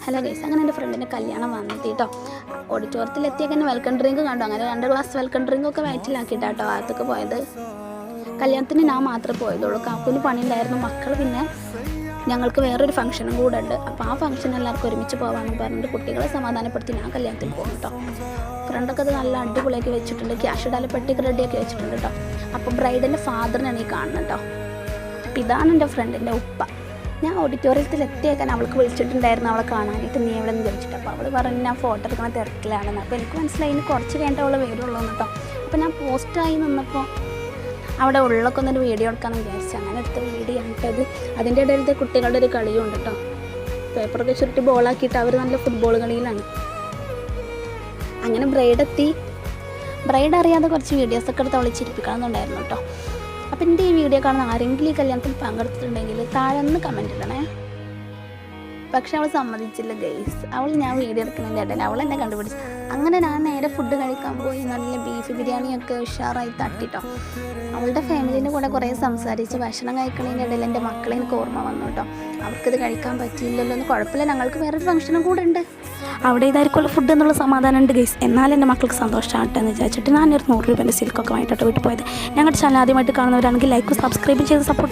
Hello guys, അങ്ങനെ എൻ്റെ ഫ്രണ്ടിൻ്റെ കല്യാണം വന്നിട്ട് കേട്ടോ. ഓഡിറ്റോറിയത്തിലെത്തിയൊക്കെ തന്നെ വെൽക്കം ഡ്രിങ്ക് കണ്ടു. അങ്ങനെ 2 ഗ്ലാസ് വെൽക്കം ഡ്രിങ്കൊക്കെ വയറ്റിലാക്കിയിട്ടാട്ടോ അകത്തൊക്കെ പോയത്. കല്യാണത്തിന് ഞാൻ മാത്രമേ പോയതുള്ളൂ. കാപ്പൂന് പണിയുണ്ടായിരുന്നു. മക്കൾ പിന്നെ ഞങ്ങൾക്ക് വേറൊരു ഫംഗ്ഷനും കൂടെ ഉണ്ട്. അപ്പോൾ ആ ഫംഗ്ഷൻ എല്ലാവർക്കും ഒരുമിച്ച് പോകാമെന്ന് പറഞ്ഞിട്ട് കുട്ടികളെ സമാധാനപ്പെടുത്തി ഞാൻ കല്യാണത്തിന് പോകും കേട്ടോ. ഫ്രണ്ടൊക്കെ അത് നല്ല അടിപൊളിയാക്കി വെച്ചിട്ടുണ്ട്. ക്യാഷ് ഇടാൻ പെട്ടിയൊക്കെ റെഡിയാക്കി വെച്ചിട്ടുണ്ട് കേട്ടോ. അപ്പോൾ ബ്രൈഡിൻ്റെ ഫാദറിനാണ് ഈ കാണുന്നത് കേട്ടോ. അപ്പോൾ ഇതാണ് എൻ്റെ ഫ്രണ്ടിൻ്റെ ഉപ്പ. ഞാൻ ഓഡിറ്റോറിയത്തിൽ എത്തിയേക്കാൻ അവൾക്ക് വിളിച്ചിട്ടുണ്ടായിരുന്നു അവളെ കാണാനായിട്ട്. നീ എവിടെ നിന്ന് ചോദിച്ചിട്ട് അപ്പോൾ അവൾ പറഞ്ഞു ഞാൻ ഫോട്ടോ എടുക്കുന്ന തിരക്കിലാണെന്ന്. അപ്പോൾ എനിക്ക് മനസ്സിലായി ഇനി കുറച്ച് കഴിഞ്ഞിട്ട് അവൾ വരുള്ളൂ കേട്ടോ. അപ്പോൾ ഞാൻ പോസ്റ്റായി നിന്നപ്പോൾ അവിടെ ഉള്ളൊക്കെ ഒന്നൊരു വീഡിയോ എടുക്കാമെന്ന് വിചാരിച്ചു. അങ്ങനെ എടുത്ത വീഡിയോ ആയിട്ടത്. അതിൻ്റെ ഇടയിലത്തെ കുട്ടികളുടെ ഒരു കളിയുണ്ട് കേട്ടോ. പേപ്പറൊക്കെ ചുരുട്ടി ബോളാക്കിയിട്ട് അവർ നല്ല ഫുട്ബോൾ കളിയിലാണ്. അങ്ങനെ ബ്രൈഡ് അറിയാതെ കുറച്ച് വീഡിയോസൊക്കെ എടുത്ത് അവളെ ചിരിപ്പിക്കണമെന്നുണ്ടായിരുന്നു കേട്ടോ. അപ്പം എൻ്റെ ഈ വീഡിയോ കാണുന്ന ആരെങ്കിലും ഈ കല്യാണത്തിൽ പങ്കെടുത്തിട്ടുണ്ടെങ്കിൽ താഴെ ഒന്ന് കമൻറ്റ് ഇടണേ. പക്ഷെ അവൾ സമ്മതിച്ചില്ല ഗൈസ്. ഞാൻ വീഡിയോ എടുക്കുന്നതിൻ്റെ ഇടയിൽ അവൾ എന്നെ കണ്ടുപിടിച്ചു. അങ്ങനെ ഞാൻ നേരെ ഫുഡ് കഴിക്കാൻ പോയി. നല്ല ബീഫ് ബിരിയാണിയൊക്കെ ഉഷാറായി തട്ടിട്ടോ. അവളുടെ ഫാമിലീൻ്റെ കൂടെ കുറേ സംസാരിച്ച് ഭക്ഷണം കഴിക്കുന്നതിൻ്റെ ഇടയിൽ എൻ്റെ മക്കളെ എനിക്ക് ഓർമ്മ വന്നു കേട്ടോ. അവർക്കിത് കഴിക്കാൻ പറ്റിയില്ലല്ലോ എന്ന്. കുഴപ്പമില്ല, ഞങ്ങൾക്ക് വേറൊരു ഫംഗ്ഷനും കൂടെ ഉണ്ട്, അവിടെ ഇതായിരിക്കുമല്ലോ ഫുഡ് എന്നുള്ള സമാധാനം ഉണ്ട് ഗൈസ്. എന്നാലും എൻ്റെ മക്കൾക്ക് സന്തോഷമാകട്ടെ എന്ന് വിചാരിച്ചിട്ട് ഞാനൊരു 100 രൂപേൻ്റെ സിൽക്കൊക്കെ വാങ്ങിയിട്ടോ വീട്ടിൽ പോയത്. ഞങ്ങളുടെ ചാനൽ ആദ്യമായിട്ട് കാണുന്നവരാണെങ്കിൽ ലൈക്കും സബ്സ്ക്രൈബും ചെയ്ത് സപ്പോർട്ട്